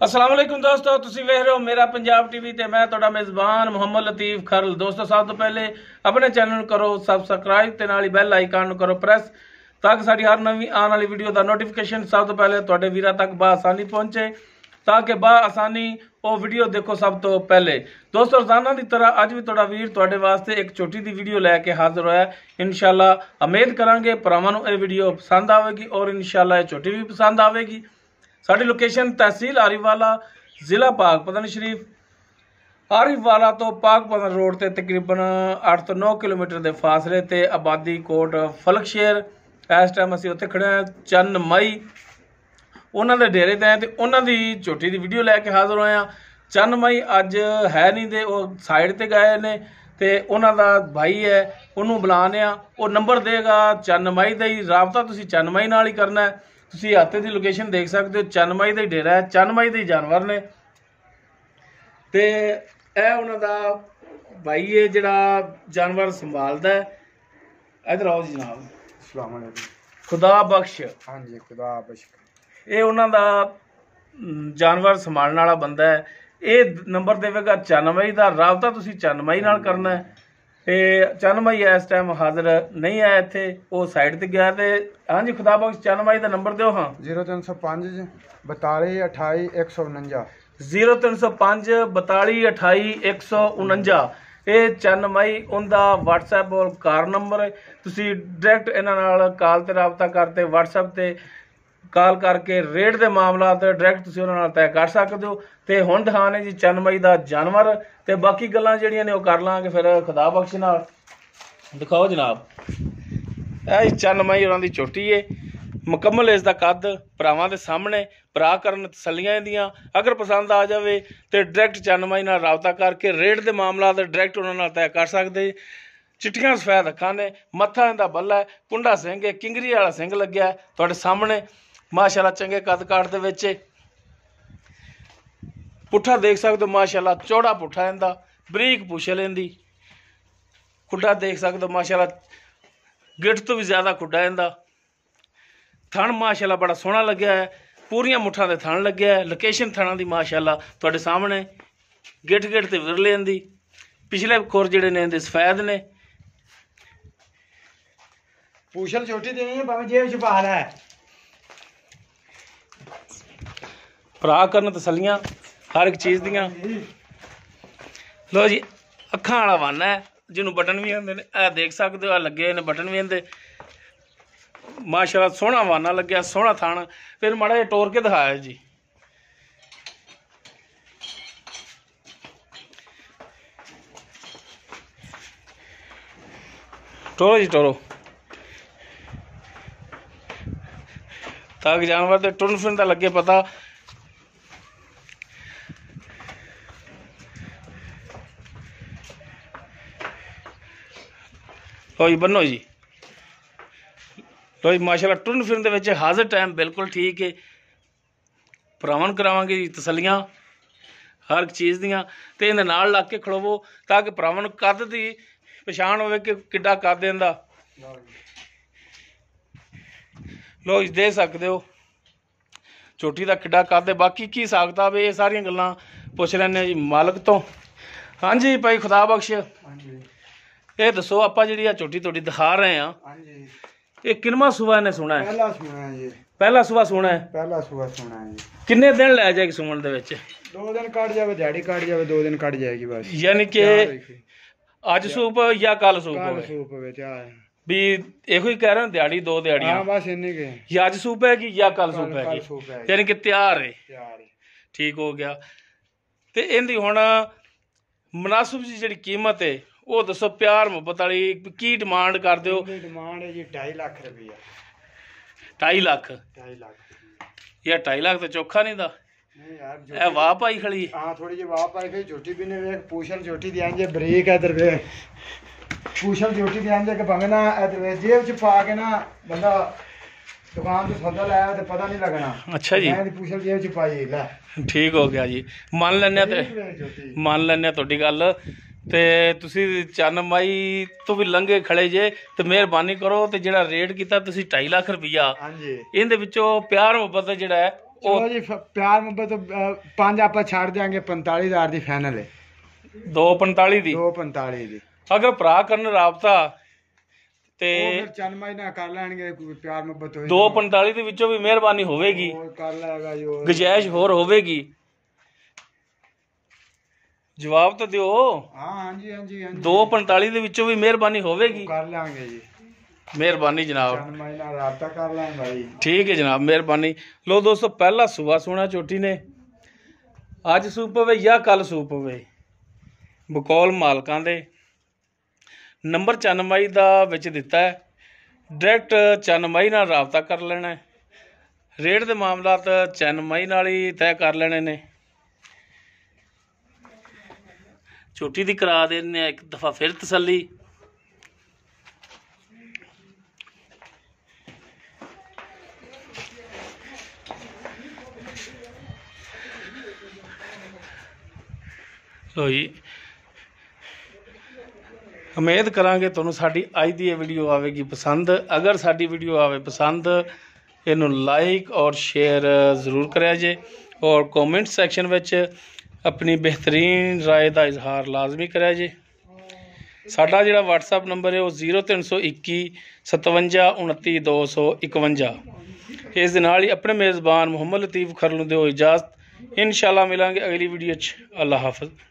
अस्सलाम वालेकुम दोस्तों, तुसी वेख रहे हो मेरा पंजाब टीवी ते मैं तुहाडा मेज़बान मुहम्मद लतीफ खरल। दोस्तों सब तो पहले अपने चैनल करो सबसक्राइब ते नाल बेल आइकन करो प्रेस ताकि साडी हर नवी आने वाली वीडियो का नोटिफिकेशन सब तो पहले तुहाडे वीरां तक बआसानी पहुंचे ताकि बआसानी वो वीडियो देखो सब तो पहले। दोस्तों रोजाना की तरह अज भी तुहाडा वीर तुहाडे वास्ते एक छोटी दी वीडियो लैके हाजिर होया। इंशाअल्लाह उम्मीद करांगे भरावां नूं ये वीडियो पसंद आवेगी और इंशाअल्लाह ये छोटी भी पसंद आवेगी। साडी लोकेशन तहसील आरीवाला जिला पाकपतन शरीफ। आरीवाला तो पाकपतन रोड ते तकरीबन 8 तो 9 किलोमीटर के फासले ते आबादी कोट फलकशेर। इस टाइम असीं उत्थे खड़े हैं चंद मई उन्होंने डेरे ते हैं ते उन्हां दी छोटी दी वीडियो लैके हाजिर होए। चंद मई अज है नहीं दे वो साइड ते गए ने ते उन्हां दा भाई है उन्होंने बुलाने वो नंबर देगा चंद मई का ही। राबता तुसीं चंद मई नाल ही करना है। तुसीं हाते दी लोकेशन देख सकते हो, चंद मई का ही डेरा है, चंद मई के जानवर ने ते ए उन्हां दा भाई है जिहड़ा जानवर संभालदा है। इधर आओ जी जनाब। अस्सलाम वालेकुम। खुदा बख्श। हाँ जी खुदा बख्श। ये उन्हां दा जानवर संभालने वाला बंदा है। ये नंबर देवेगा चंद मई का। राबता तुसीं चंद मई नाल करना है। ते चंद मई इस टाइम हाजिर नहीं है इत्थे, वो साइड ते गया। ते हाँ जी खुदा बख्श चंद मई का नंबर दो। हाँ 0305 42 28 149 0305 42 28 149। ये चंद मई उनका WhatsApp और कार नंबर है। तुसीं डायरैक्ट इन्हां नाल कॉल ते राबता करते WhatsApp ते कॉल करके रेट के मामला डायरैक्ट तुसीं उन्हां नाल तय कर सकते हो। ते हुण दिखाने जी चंद मई का जानवर ते बाकी गल्लां जिहड़ियां ने वो कर लांगे फिर खुदा बख्श नाल। दिखाओ जनाब। ਇਹ चंद मई उन्हां दी छोटी है मुकम्मल इसका कद भरावां दे सामने भरा करन तसल्लियां इहदियां। अगर पसंद आ जाए तो डायरैक्ट चंद मई नाल राबता करके रेट के मामला डायरैक्ट उन्हां नाल तय कर सकते। चिट्टियां सफेद अखां ने, मत्था इहदा बल्ला है, पुंडा सिंह है, किंगरी वाला सिंह लग्या तुहाडे सामने माशाअल्लाह चंगे कद काट दे विच। पुट्ठा देख सकते हो माशाअल्लाह चौड़ा पुट्ठा इहदा, बरीक पुछल इहदी। खुड्डा देख सकते हो माशाअल्लाह गिट्ठ तो भी ज्यादा खुड्डा इहदा। थण माशाअल्लाह बड़ा सोहना लग्या है, पूरियां मुठ्ठां दे थण लग्या है। लोकेशन थणां दी माशाअल्लाह तुहाडे सामने गिट्ठ गिट्ठ ते विरले इहदी। पिछले खुर जिहड़े ने इहदे सफेद ने। पूछल छोटी देनी है भाਵੇਂ जेब च पा ले। भरा करन तसल्लियां हर एक चीज़ दियां। लो जी अखां वाला वाना है जिन्होंने बटन भी आते हैं, देख सकते हो लगे ने बटन भी आते। माशाअल्लाह सोहना वाना लग्या, सोहना थान। फिर माड़ा जिहा टोर के दिखाया जी। टोरो जी टोरो ताकि जानवर तो टुरन फिरन का लगे पता। लो जी बनो जी। लो जी माशाअल्लाह टुरन फिरन दे विच हाजिर टाइम बिल्कुल ठीक है। भरावन करावांगे जी तसल्लियां हर एक चीज़ दियां ते इहदे नाल लग के खड़ोवो ताकि भरावां नूं कद दी पछाण होवे कि किड्डा कद इहदा। लो जी देख सकते हो छोटी दा किड्डा कद है। बाकी की हिसाब किताब है ये सारियां गल्लां पुछ लैने जी मालक तो। हाँ जी भाई खुदा बख्श। ये दसो आपां जिहड़ी आ छोटी थोड़ी दिखा रहे हैं ये किनवा सुबह इन्हें सुना है? पहला सुना है जी। पहला सुबह सुना है। पहला सुबह सुना है जी। किन्ने दिन लै जाएगी सुमन दे विच? 2 दिन कट जाए, दिहाड़ी कट जाए, 2 दिन कट जाएगी बस। यानी कि अज सूप या कल सूप कल होवे? सूप होवे क्या है भी एको ही कह रहे हैं दिहाड़ी 2 दिहाड़ियां। हां बस इन्ने के। या अज सूप है कि या कल सूप है सूप है यानी कि तैयार है। तैयार है। ठीक हो गया। ते इहदी हुण मुनासिब जी जिहड़ी कीमत है वो दसो प्यार मुहब्बत वाली की डिमांड कर दो? डिमांड है जी 2.5 लाख रुपया। 2.5 लाख? 2.5 लाख यार 2.5 लाख तो चौखा नहीं था। नहीं यार जो ए वाह पाई खड़ी। हां थोड़ी जी वाह पाई खड़ी। छोटी भी ने वेख पूछल छोटी दी आंजे ब्रेक है इधर वे। पूछल छोटी दी आंजे के भावे ना इधर वे जेब च पा के ना बंदा दुकान तो सौदा लाया तो पता नहीं लगना। अच्छा जी मैं पूछल जेब च पाई ले। ठीक हो गया जी। मान लैने तुहाडी गल ते तुसी चंद मई तो भी लंघे खड़े जे ते मेहरबानी करो ते जिहड़ा रेट कीता तुसी 2.5 लाख रुपया हां जी इहदे विचों प्यार मुहब्बत जिहड़ा है ਚਲੋ ਜੀ ਪਿਆਰ ਮੁਹੱਬਤ 5 ਆਪਾਂ ਛੱਡ ਦਿਆਂਗੇ 45,000 ਦੀ ਫਾਈਨਲ ਹੈ 245 ਦੀ 245 ਦੀ ਅਗਰ ਭਰਾ ਕਰਨ ਰਾਬਤਾ ਤੇ ਉਹ ਫਿਰ ਚੰਨਮਾਈ ਨਾਲ ਕਰ ਲੈਣਗੇ ਕੋਈ ਪਿਆਰ ਮੁਹੱਬਤ ਹੋਏ 245 ਦੇ ਵਿੱਚੋਂ ਵੀ ਮਿਹਰਬਾਨੀ ਹੋਵੇਗੀ ਹੋਰ ਕਰ ਲੈਗਾ ਜੀ ਹੋਰ ਗੁਜਾਇਸ਼ ਹੋਰ ਹੋਵੇਗੀ ਜਵਾਬ ਤਾਂ ਦਿਓ ਹਾਂ ਹਾਂਜੀ ਹਾਂਜੀ ਹਾਂਜੀ 245 ਦੇ ਵਿੱਚੋਂ ਵੀ ਮਿਹਰਬਾਨੀ ਹੋਵੇਗੀ ਕਰ ਲਾਂਗੇ ਜੀ ਮਿਹਰਬਾਨੀ ਜਨਾਬ ਚੰਨਮਾਈ ਨਾਲ ਰਾਬਤਾ ਕਰ ਲਾਂਗੇ ਭਾਈ ਠੀਕ ਹੈ ਜਨਾਬ ਮਿਹਰਬਾਨੀ ਲੋ ਦੋਸਤੋ ਪਹਿਲਾ ਸੂਆ ਸੋਣਾ ਝੋਟੀ ਨੇ ਅੱਜ ਸੂਪ ਪਵੇ ਜਾਂ ਕੱਲ ਸੂਪ ਪਵੇ ਬਕੌਲ ਮਾਲਕਾਂ ਦੇ ਨੰਬਰ ਚੰਨਮਾਈ ਦਾ ਵਿੱਚ ਦਿੱਤਾ ਹੈ ਡਾਇਰੈਕਟ ਚੰਨਮਾਈ ਨਾਲ ਰਾਬਤਾ ਕਰ ਲੈਣਾ ਹੈ ਰੇਟ ਦੇ ਮਾਮਲਾਤ ਚੰਨਮਾਈ ਨਾਲ ਹੀ ਤੈਅ ਕਰ ਲੈਣੇ ਨੇ ਝੋਟੀ ਦੀ ਕਰਾ ਦੇਣੇ ਇੱਕ ਦਫਾ ਫਿਰ ਤਸੱਲੀ ਲੋ ਜੀ ਉਮੀਦ ਕਰਾਂਗੇ ਤੁਹਾਨੂੰ ਸਾਡੀ ਅੱਜ ਦੀ ਇਹ ਵੀਡੀਓ ਆਵੇਗੀ ਪਸੰਦ ਅਗਰ ਸਾਡੀ ਵੀਡੀਓ ਆਵੇ ਪਸੰਦ ਇਹਨੂੰ ਲਾਈਕ ਔਰ ਸ਼ੇਅਰ ਜ਼ਰੂਰ ਕਰਿਆ ਜੇ ਔਰ ਕਮੈਂਟ ਸੈਕਸ਼ਨ ਵਿੱਚ ਆਪਣੀ ਬਿਹਤਰੀਨ ਰਾਏ ਦਾ ਇਜ਼ਹਾਰ ਲਾਜ਼ਮੀ ਕਰਿਆ ਜੇ ਸਾਡਾ ਜਿਹੜਾ WhatsApp ਨੰਬਰ ਹੈ ਉਹ 0321 57 29 251 ਇਸ ਦੇ ਨਾਲ ਹੀ ਆਪਣੇ ਮੇਜ਼ਬਾਨ ਮੁਹੰਮਦ ਲਤੀਫ ਖਰਲ ਨੂੰ ਦਿਓ ਇਜਾਜ਼ਤ ਇੰਸ਼ਾਅੱਲਾ ਮਿਲਾਂਗੇ ਅਗਲੀ ਵੀਡੀਓ 'ਚ ਅੱਲਾ ਹਾਫਿਜ਼